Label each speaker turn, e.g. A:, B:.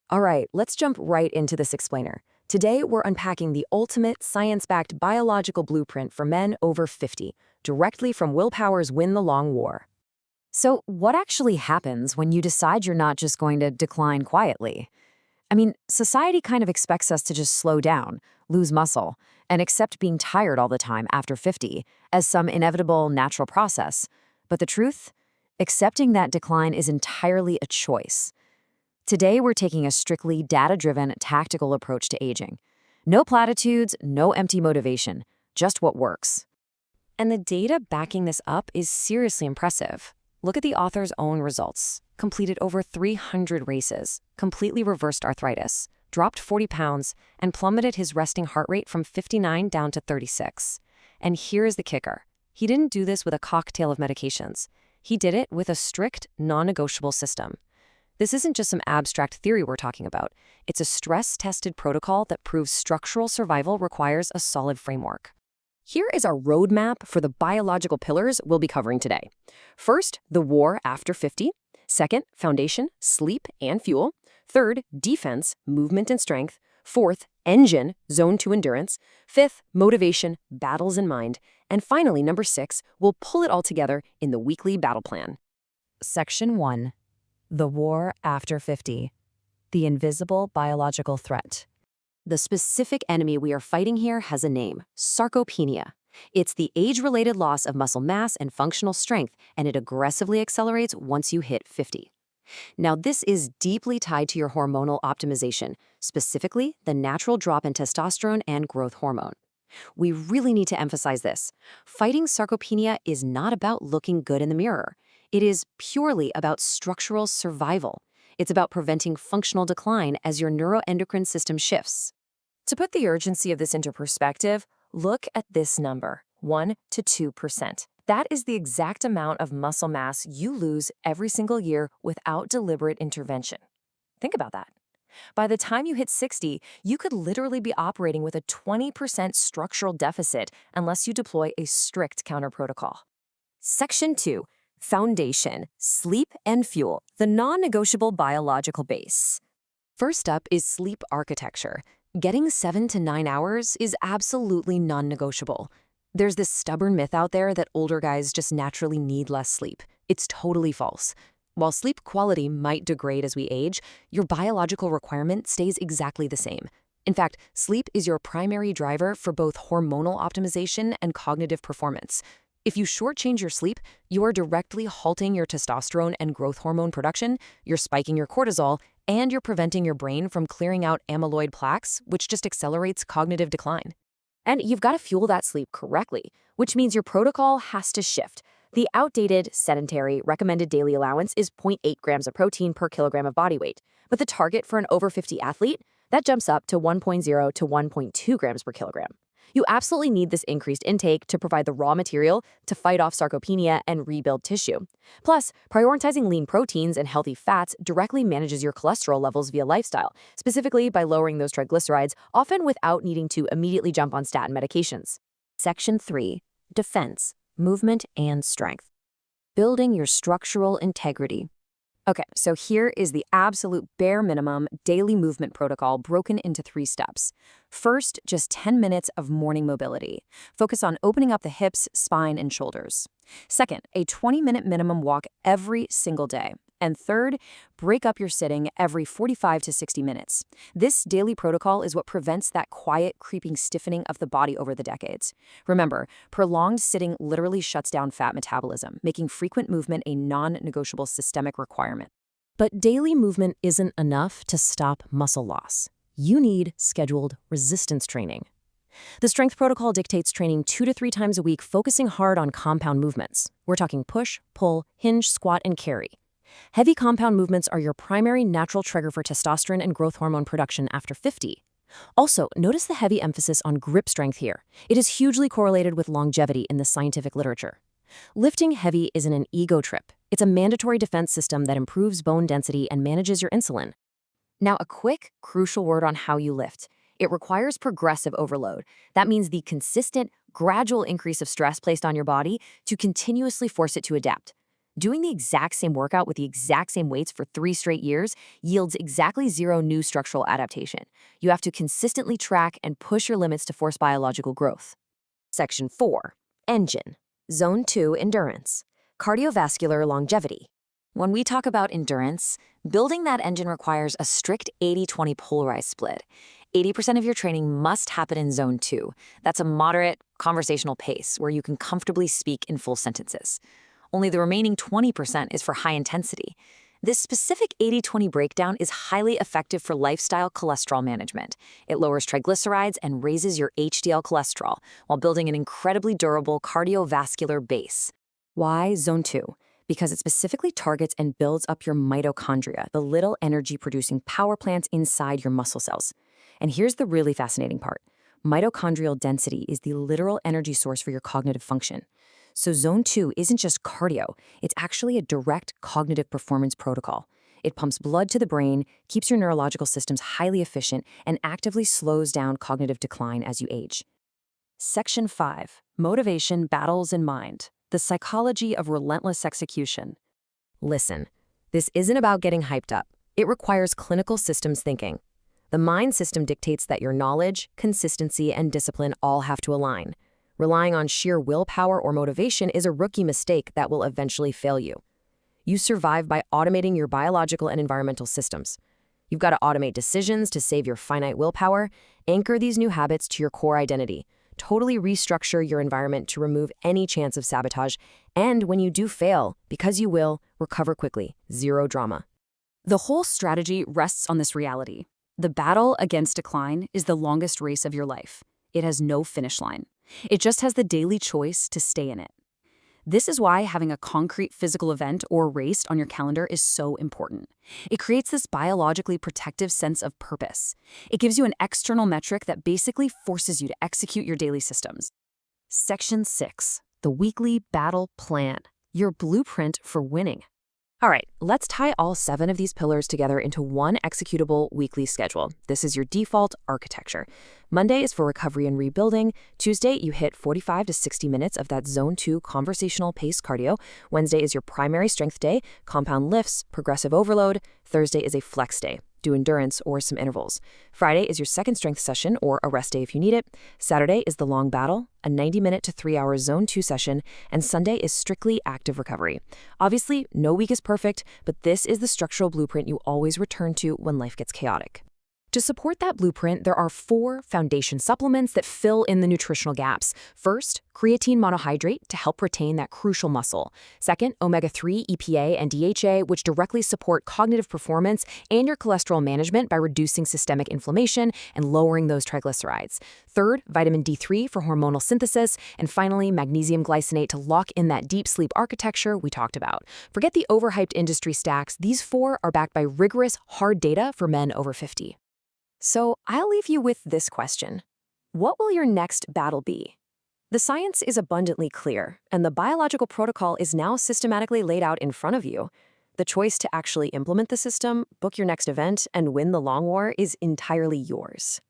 A: All right, let's jump right into this explainer. Today, we're unpacking the ultimate science-backed biological blueprint for men over 50, directly from Willpower's Win the Long War. So, what actually happens when you decide you're not just going to decline quietly? I mean, society kind of expects us to just slow down, lose muscle, and accept being tired all the time after 50 as some inevitable natural process. But the truth? Accepting that decline is entirely a choice. Today, we're taking a strictly data-driven, tactical approach to aging. No platitudes, no empty motivation, just what works. And the data backing this up is seriously impressive. Look at the author's own results. Completed over 300 races, completely reversed arthritis, dropped 40 pounds, and plummeted his resting heart rate from 59 down to 36. And here is the kicker. He didn't do this with a cocktail of medications. He did it with a strict, non-negotiable system. This isn't just some abstract theory we're talking about. It's a stress-tested protocol that proves structural survival requires a solid framework. Here is our roadmap for the biological pillars we'll be covering today. First, the war after 50. Second, foundation, sleep and fuel. Third, defense, movement and strength. Fourth, engine, zone 2 endurance. Fifth, motivation, battles in mind. And finally, number 6, we'll pull it all together in the weekly battle plan. Section 1. The war after 50. The invisible biological threat. The specific enemy we are fighting here has a name: sarcopenia. It's the age-related loss of muscle mass and functional strength, and it aggressively accelerates once you hit 50. Now, this is deeply tied to your hormonal optimization, specifically the natural drop in testosterone and growth hormone. We really need to emphasize this. Fighting sarcopenia is not about looking good in the mirror. It is purely about structural survival. It's about preventing functional decline as your neuroendocrine system shifts. To put the urgency of this into perspective, look at this number, 1 to 2%. That is the exact amount of muscle mass you lose every single year without deliberate intervention. Think about that. By the time you hit 60, you could literally be operating with a 20% structural deficit unless you deploy a strict counter protocol. Section 2. Foundation, sleep and fuel, the non-negotiable biological base. First up is sleep architecture. Getting 7 to 9 hours is absolutely non-negotiable. There's this stubborn myth out there that older guys just naturally need less sleep. It's totally false. While sleep quality might degrade as we age, your biological requirement stays exactly the same. In fact, sleep is your primary driver for both hormonal optimization and cognitive performance. If you shortchange your sleep, you are directly halting your testosterone and growth hormone production, you're spiking your cortisol, and you're preventing your brain from clearing out amyloid plaques, which just accelerates cognitive decline. And you've got to fuel that sleep correctly, which means your protocol has to shift. The outdated, sedentary, recommended daily allowance is 0.8 grams of protein per kilogram of body weight, but the target for an over 50 athlete, that jumps up to 1.0 to 1.2 grams per kilogram. You absolutely need this increased intake to provide the raw material to fight off sarcopenia and rebuild tissue. Plus, prioritizing lean proteins and healthy fats directly manages your cholesterol levels via lifestyle, specifically by lowering those triglycerides, often without needing to immediately jump on statin medications. Section 3. Defense, movement, and strength. Building your structural integrity. Okay, so here is the absolute bare minimum daily movement protocol broken into 3 steps. First, just 10 minutes of morning mobility. Focus on opening up the hips, spine, and shoulders. Second, a 20-minute minimum walk every single day. And third, break up your sitting every 45 to 60 minutes. This daily protocol is what prevents that quiet, creeping stiffening of the body over the decades. Remember, prolonged sitting literally shuts down fat metabolism, making frequent movement a non-negotiable systemic requirement. But daily movement isn't enough to stop muscle loss. You need scheduled resistance training. The strength protocol dictates training 2 to 3 times a week, focusing hard on compound movements. We're talking push, pull, hinge, squat, and carry. Heavy compound movements are your primary natural trigger for testosterone and growth hormone production after 50. Also, notice the heavy emphasis on grip strength here. It is hugely correlated with longevity in the scientific literature. Lifting heavy isn't an ego trip. It's a mandatory defense system that improves bone density and manages your insulin. Now, a quick, crucial word on how you lift. It requires progressive overload. That means the consistent, gradual increase of stress placed on your body to continuously force it to adapt. Doing the exact same workout with the exact same weights for 3 straight years yields exactly 0 new structural adaptation. You have to consistently track and push your limits to force biological growth. Section 4. Engine. Zone 2 Endurance. Cardiovascular longevity. When we talk about endurance, building that engine requires a strict 80-20 polarized split. 80% of your training must happen in Zone 2. That's a moderate, conversational pace where you can comfortably speak in full sentences. Only the remaining 20% is for high intensity. This specific 80-20 breakdown is highly effective for lifestyle cholesterol management. It lowers triglycerides and raises your HDL cholesterol while building an incredibly durable cardiovascular base. Why Zone 2? Because it specifically targets and builds up your mitochondria, the little energy-producing power plants inside your muscle cells. And here's the really fascinating part. Mitochondrial density is the literal energy source for your cognitive function. So Zone 2 isn't just cardio, it's actually a direct cognitive performance protocol. It pumps blood to the brain, keeps your neurological systems highly efficient, and actively slows down cognitive decline as you age. Section 5. Motivation Battles in Mind. The Psychology of Relentless Execution. Listen, this isn't about getting hyped up. It requires clinical systems thinking. The mind system dictates that your knowledge, consistency, and discipline all have to align. Relying on sheer willpower or motivation is a rookie mistake that will eventually fail you. You survive by automating your biological and environmental systems. You've got to automate decisions to save your finite willpower, anchor these new habits to your core identity, totally restructure your environment to remove any chance of sabotage, and when you do fail, because you will, recover quickly, zero drama. The whole strategy rests on this reality. The battle against decline is the longest race of your life. It has no finish line. It just has the daily choice to stay in it. This is why having a concrete physical event or race on your calendar is so important. It creates this biologically protective sense of purpose. It gives you an external metric that basically forces you to execute your daily systems. Section 6. The Weekly Battle Plan. Your blueprint for winning. All right, let's tie all 7 of these pillars together into one executable weekly schedule. This is your default architecture. Monday is for recovery and rebuilding. Tuesday, you hit 45 to 60 minutes of that Zone 2 conversational pace cardio. Wednesday is your primary strength day, compound lifts, progressive overload. Thursday is a flex day. Do endurance or some intervals. Friday is your second strength session or a rest day if you need it. Saturday is the long battle, a 90-minute to 3-hour Zone 2 session, and Sunday is strictly active recovery. Obviously, no week is perfect, but this is the structural blueprint you always return to when life gets chaotic. To support that blueprint, there are 4 foundation supplements that fill in the nutritional gaps. First, creatine monohydrate to help retain that crucial muscle. Second, omega-3, EPA, and DHA, which directly support cognitive performance and your cholesterol management by reducing systemic inflammation and lowering those triglycerides. Third, vitamin D3 for hormonal synthesis. And finally, magnesium glycinate to lock in that deep sleep architecture we talked about. Forget the overhyped industry stacks. These 4 are backed by rigorous, hard data for men over 50. So I'll leave you with this question. What will your next battle be? The science is abundantly clear, and the biological protocol is now systematically laid out in front of you. The choice to actually implement the system, book your next event, and win the long war is entirely yours.